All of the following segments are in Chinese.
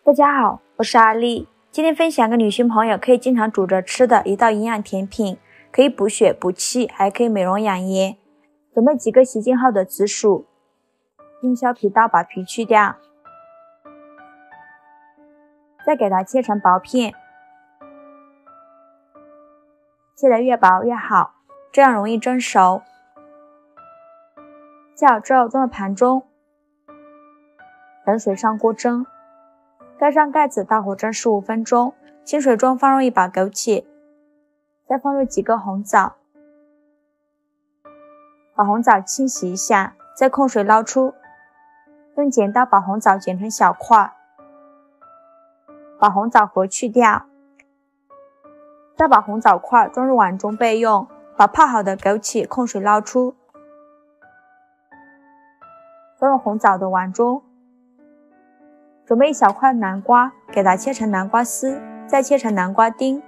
大家好，我是阿丽。今天分享个女性朋友可以经常煮着吃的一道营养甜品，可以补血补气，还可以美容养颜。准备几个洗净后的紫薯，用削皮刀把皮去掉，再给它切成薄片，切得越薄越好，这样容易蒸熟。切好之后装入盘中，冷水上锅蒸，盖上盖子，大火蒸15分钟。清水中放入一把枸杞，再放入几个红枣，把红枣清洗一下，再控水捞出。用剪刀把红枣剪成小块，把红枣核去掉，再把红枣块装入碗中备用。把泡好的枸杞控水捞出，装入红枣的碗中。准备一小块南瓜，给它切成南瓜丝，再切成南瓜丁。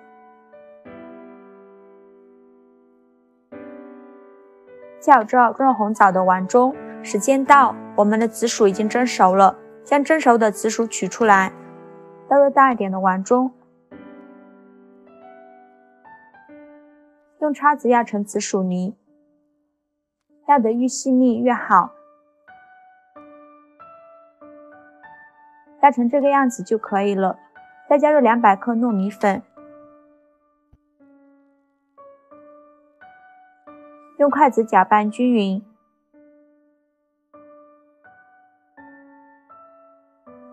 切好之后装入红枣的碗中。时间到，我们的紫薯已经蒸熟了，将蒸熟的紫薯取出来，倒入大一点的碗中，用叉子压成紫薯泥，压得越细腻越好。压成这个样子就可以了。再加入200克糯米粉，用筷子搅拌均匀，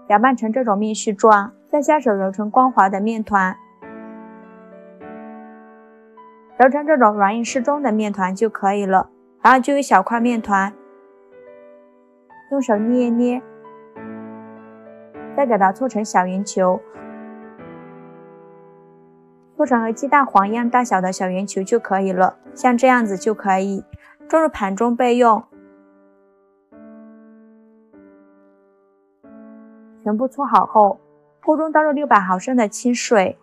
搅拌成这种面絮状，再下手揉成光滑的面团，揉成这种软硬适中的面团就可以了。然后就一小块面团，用手捏一捏，再给它搓成小圆球，搓成和鸡蛋黄一样大小的小圆球就可以了，像这样子就可以装入盘中备用。全部搓好后，锅中倒入600毫升的清水，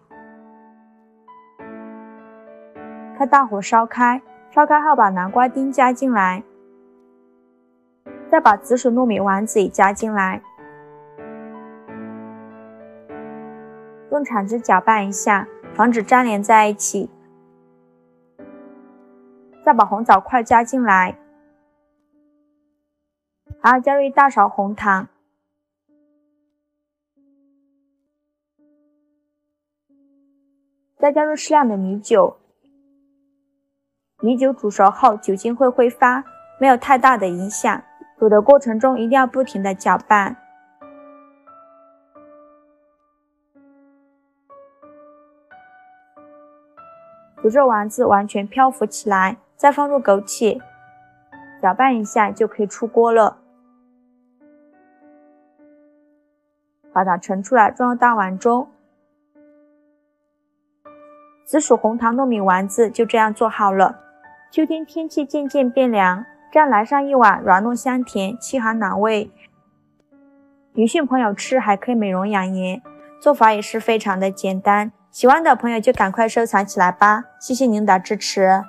开大火烧开，烧开后把南瓜丁加进来，再把紫薯糯米丸子也加进来，用铲子搅拌一下，防止粘连在一起。再把红枣块加进来，然后加入1大勺红糖，再加入适量的米酒。米酒煮熟后酒精会挥发，没有太大的影响。煮的过程中一定要不停地搅拌。煮至丸子完全漂浮起来，再放入枸杞，搅拌一下就可以出锅了。把它盛出来，装入大碗中。紫薯红糖糯米丸子就这样做好了。秋天天气渐渐变凉，这样来上一碗软糯香甜，气寒暖胃。女性朋友吃还可以美容养颜，做法也是非常的简单。喜欢的朋友就赶快收藏起来吧，谢谢您的支持。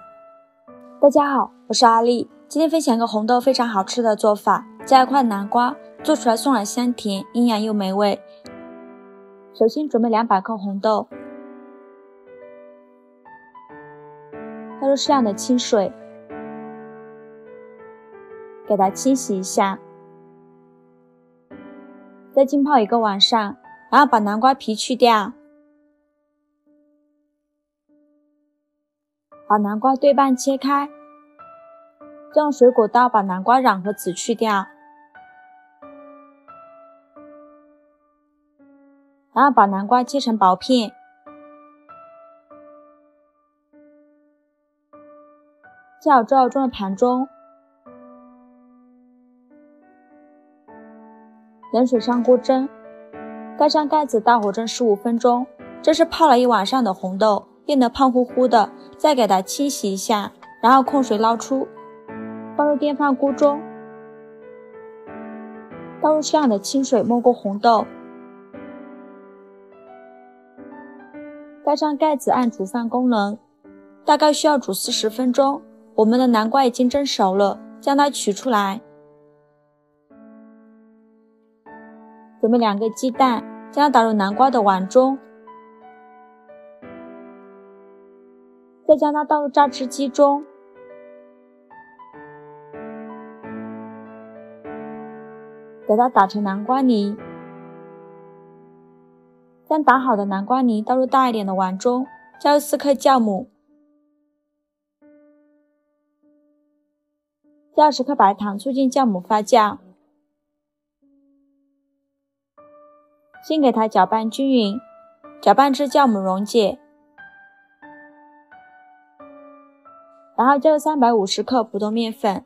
大家好，我是阿丽，今天分享一个红豆非常好吃的做法，加一块南瓜，做出来松软香甜，营养又美味。首先准备200克红豆，倒入适量的清水，给它清洗一下，再浸泡1个晚上，然后把南瓜皮去掉，把南瓜对半切开，再用水果刀把南瓜瓤和籽去掉，然后把南瓜切成薄片，切好之后装入盘中，冷水上锅蒸，盖上盖子，大火蒸15分钟。这是泡了一晚上的红豆，变得胖乎乎的，再给它清洗一下，然后控水捞出，放入电饭锅中，倒入适量的清水没过红豆，盖上盖子按煮饭功能，大概需要煮40分钟。我们的南瓜已经蒸熟了，将它取出来。准备2个鸡蛋，将它打入南瓜的碗中，再将它倒入榨汁机中，给它打成南瓜泥。将打好的南瓜泥倒入大一点的碗中，加入4克酵母，加20克白糖，促进酵母发酵。先给它搅拌均匀，搅拌至酵母溶解，然后加入350克普通面粉，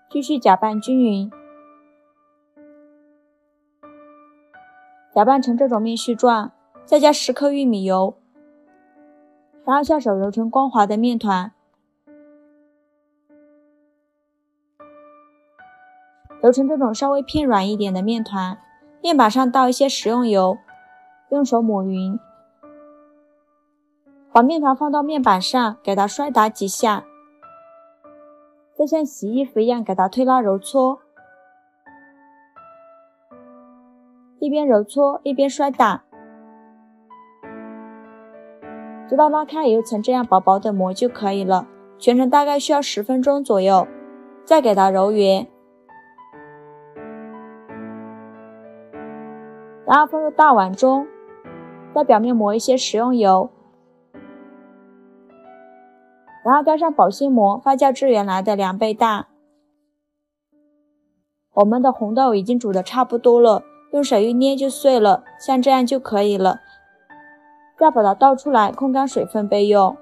继续搅拌均匀，搅拌成这种面絮状，再加10克玉米油，然后下手揉成光滑的面团。揉成这种稍微偏软一点的面团，面板上倒一些食用油，用手抹匀，把面团放到面板上，给它摔打几下，再像洗衣服一样给它推拉揉搓，一边揉搓一边摔打，直到拉开有一层这样薄薄的膜就可以了。全程大概需要10分钟左右，再给它揉圆，然后放入大碗中，在表面抹一些食用油，然后盖上保鲜膜，发酵至原来的2倍大。我们的红豆已经煮得差不多了，用手一捏就碎了，像这样就可以了。再把它倒出来，控干水分备用。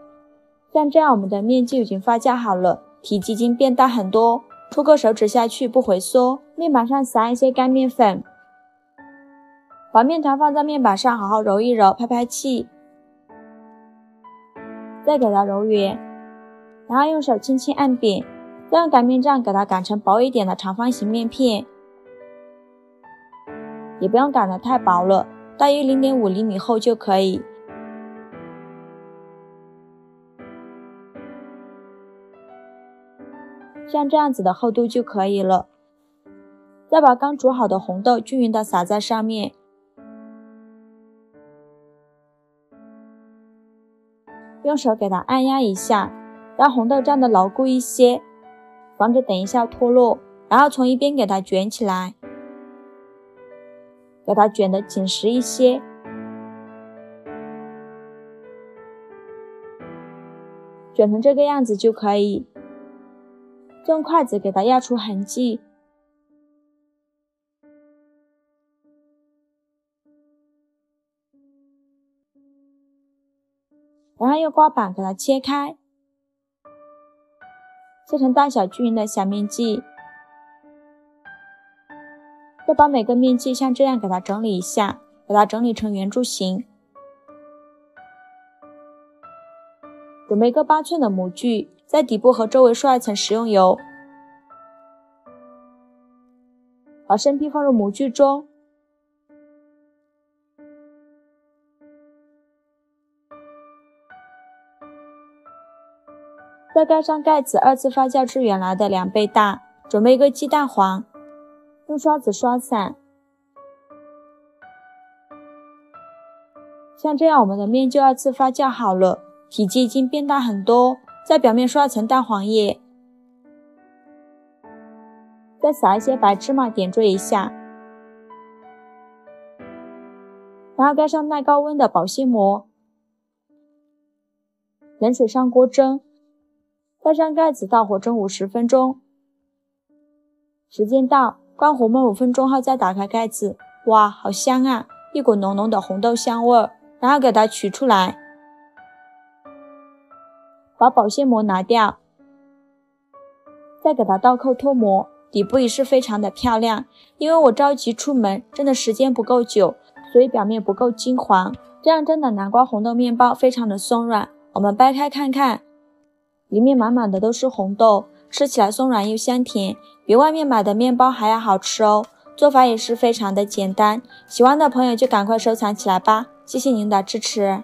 像这样我们的面就已经发酵好了，体积已经变大很多，戳个手指下去不回缩。面板上撒一些干面粉，把面团放在面板上好好揉一揉，拍拍气，再给它揉圆，然后用手轻轻按扁，再用擀面杖给它擀成薄一点的长方形面片，也不用擀得太薄了，大约0.5厘米厚就可以。像这样子的厚度就可以了。再把刚煮好的红豆均匀地撒在上面，用手给它按压一下，让红豆站得牢固一些，防止等一下脱落，然后从一边给它卷起来，给它卷得紧实一些，卷成这个样子就可以。用筷子给它压出痕迹，然后用刮板给它切开，切成大小均匀的小面剂。再把每个面剂像这样给它整理一下，给它整理成圆柱形。准备一个8寸的模具，在底部和周围刷一层食用油，把生坯放入模具中，再盖上盖子，2次发酵至原来的2倍大。准备一个鸡蛋黄，用刷子刷散。像这样我们的面就2次发酵好了，体积已经变大很多。在表面刷层蛋黄液，再撒一些白芝麻点缀一下，然后盖上耐高温的保鲜膜，冷水上锅蒸，盖上盖子倒火蒸50分钟。时间到，关火焖5分钟后再打开盖子，哇，好香啊，一股浓浓的红豆香味儿。然后给它取出来，把保鲜膜拿掉，再给它倒扣脱模，底部也是非常的漂亮。因为我着急出门，真的时间不够久，所以表面不够金黄。这样蒸的南瓜红豆面包非常的松软，我们掰开看看，里面满满的都是红豆，吃起来松软又香甜，比外面买的面包还要好吃哦。做法也是非常的简单，喜欢的朋友就赶快收藏起来吧，谢谢您的支持。